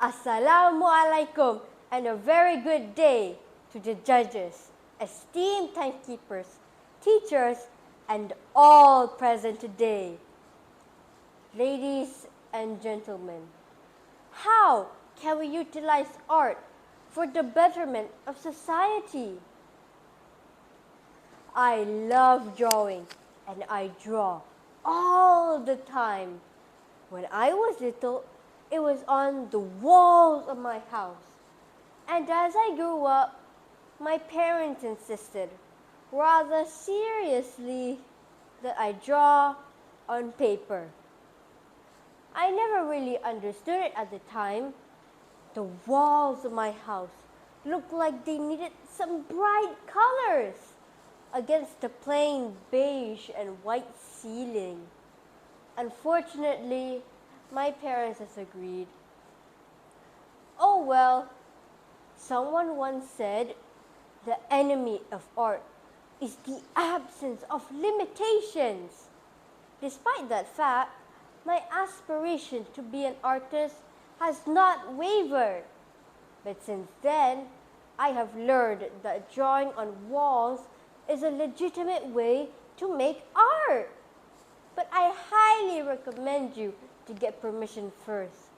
Assalamualaikum and a very good day to the judges, esteemed timekeepers, teachers, and all present today. Ladies and gentlemen, how can we utilize art for the betterment of society? I love drawing and I draw all the time. When I was little, it was on the walls of my house. And as I grew up, my parents insisted, rather seriously, that I draw on paper. I never really understood it at the time. The walls of my house looked like they needed some bright colors against the plain beige and white ceiling. Unfortunately, my parents disagreed. Oh well, someone once said, the enemy of art is the absence of limitations. Despite that fact, my aspiration to be an artist has not wavered. But since then, I have learned that drawing on walls is a legitimate way to make art. But I highly recommend you to get permission first.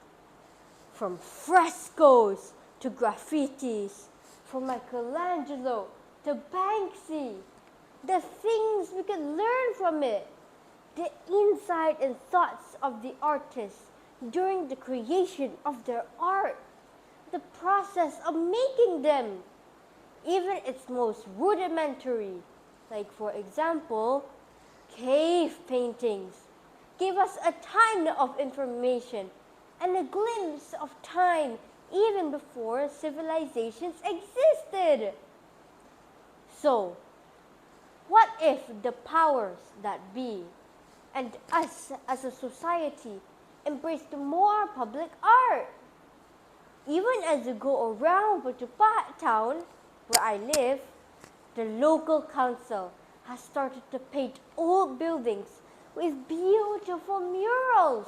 From frescoes to graffitis, from Michelangelo to Banksy, the things we can learn from it, the insight and thoughts of the artists during the creation of their art, the process of making them, even its most rudimentary, like for example, cave paintings, give us a ton of information and a glimpse of time even before civilizations existed. So, what if the powers that be and us as a society embraced more public art? Even as you go around Putupat town, where I live, the local council has started to paint old buildings with beautiful murals,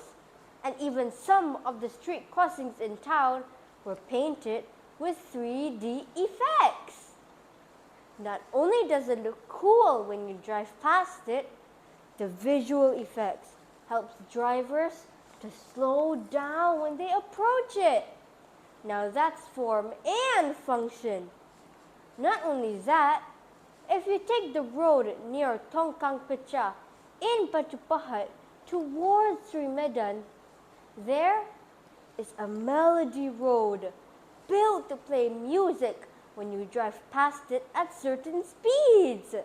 and even some of the street crossings in town were painted with 3D effects. Not only does it look cool when you drive past it, the visual effects helps drivers to slow down when they approach it. Now that's form and function. Not only that, if you take the road near Tongkang Pecah in Patupahat towards Sri Medan, there is a melody road built to play music when you drive past it at certain speeds.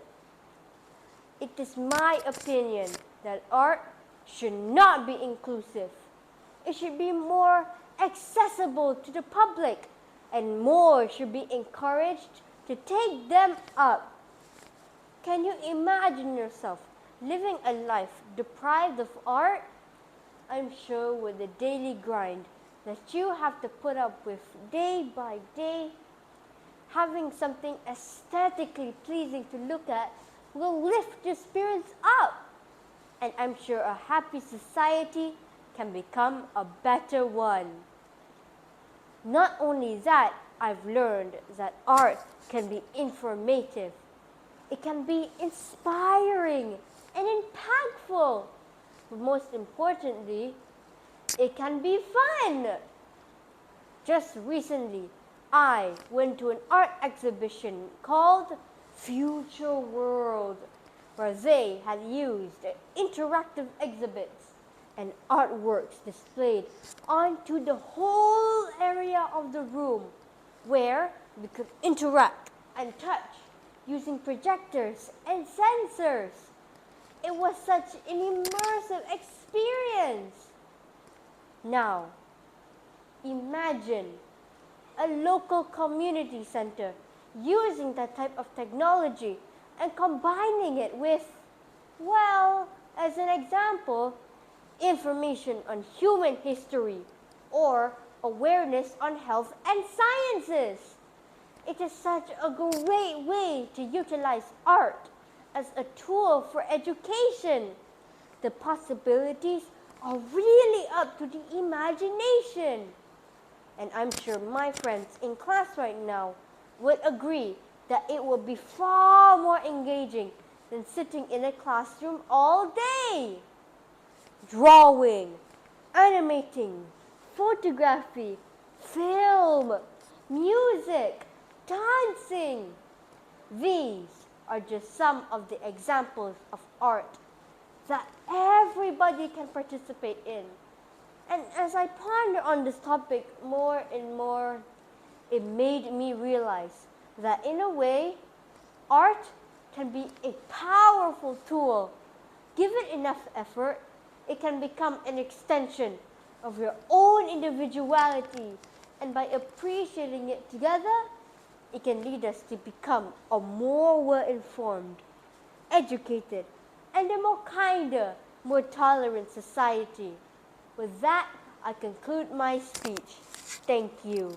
It is my opinion that art should not be inclusive. It should be more accessible to the public, and more should be encouraged to take them up. Can you imagine yourself living a life deprived of art? I'm sure with the daily grind that you have to put up with day by day, having something aesthetically pleasing to look at will lift your spirits up. And I'm sure a happy society can become a better one. Not only that, I've learned that art can be informative. It can be inspiring and impactful. But most importantly, it can be fun. Just recently, I went to an art exhibition called Future World, where they had used interactive exhibits and artworks displayed onto the whole area of the room, where we could interact and touch using projectors and sensors. It was such an immersive experience. Now, imagine a local community center using that type of technology and combining it with, well, as an example, information on human history or awareness on health and sciences. It is such a great way to utilize art as a tool for education. The possibilities are really up to the imagination. And I'm sure my friends in class right now would agree that it would be far more engaging than sitting in a classroom all day. Drawing, animating, photography, film, music, dancing. These are just some of the examples of art that everybody can participate in. And as I ponder on this topic more and more, it made me realize that in a way, art can be a powerful tool. Given enough effort, it can become an extension of your own individuality. And by appreciating it together, it can lead us to become a more well-informed, educated, and a more kinder, more tolerant society. With that, I conclude my speech. Thank you.